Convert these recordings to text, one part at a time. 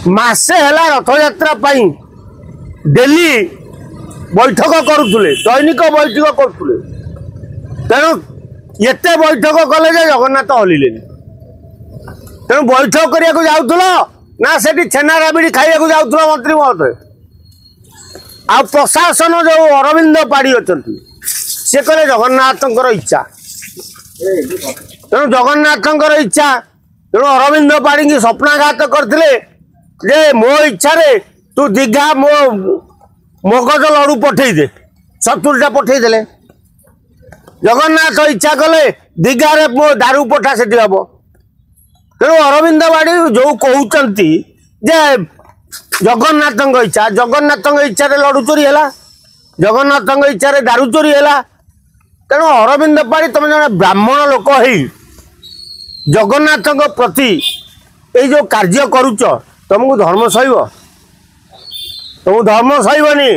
मासे है रथयात्रा डेली बैठक करुले दैनिक बैठक करुले तेणु एत बैठक कले जगन्नाथ हलिले तेणु बैठक करने जाऊल ना से छेना राबिड़ी खाइबा जाऊल मंत्री महोदय आ प्रशासन जो अरविंद पाड़ी अच्छा सी कहे जगन्नाथ इच्छा तेणु जगन्नाथ इच्छा तेणु अरविंद पाड़ी की स्वप्नाघात करते मो इच्छा रे तू दीघा मो मगज लड़ू पठे दे 70टा पठेदे जगन्नाथ इच्छा कले दीघा रे मो दारू पठा से हम तेणु अरविंद पाड़ी जो कहते जगन्नाथ इच्छा रे लड़ू चोरी है जगन्नाथ इच्छा रे दारू चोरी है तेणु अरविंद पाड़ी तुम जन ब्राह्मण लोक ही जगन्नाथ प्रति ये जो कार्य करुच तुमको धर्म सह तुम धर्म सहबनी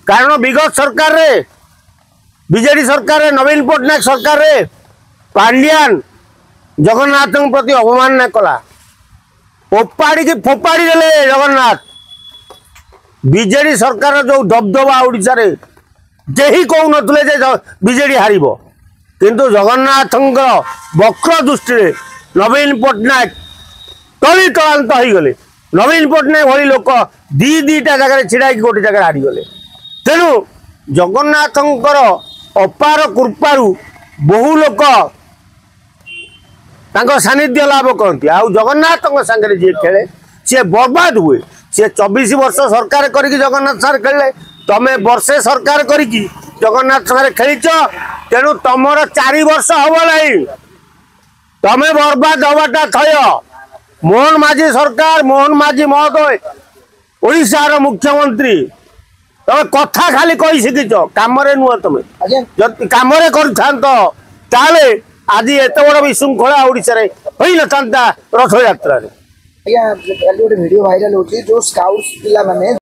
कारण विगत सरकार रे बीजेडी सरकार रे नवीन पट्टनायक सरकार रे पांड्यान जगन्नाथ प्रति अवमानना कला फोपाड़ी की फोपाड़ी देले जगन्नाथ बीजेडी सरकार जो दबदबा ओडिशा रे जेही कहू नथुले जे बीजेडी हारिबो किंतु जगन्नाथ वक्र दृष्टि नवीन पट्टनायक तली तलांत हो गले नवीन पट्टनायक भली लोक दीटा जगह छिड़ा गोटे जगह हारीगले तेणु जगन्नाथ अपार कृपारू बहु लोक सानिध्य लाभ करती आ जगन्नाथ सांगे जी खेले सी बर्बाद हुए सी 24 वर्ष सरकार करी जगन्नाथ सागर खेले तमें वर्षे सरकार करी जगन्नाथ सागर खेलीच तेणु तुमर 4 वर्ष हम ना तमें बर्बाद हवाटा थय मोहन माझी सरकार मोहन माझी महोदय ओडिशार मुख्यमंत्री तमें कथा खाली कही शिखिच कम नुह तुम कम कर आज एत बड़ विशृंखला ओडिशा रे होई न था रथ यात्रा रे। वीडियो वायरल होती जो स्काउट्स पिला माने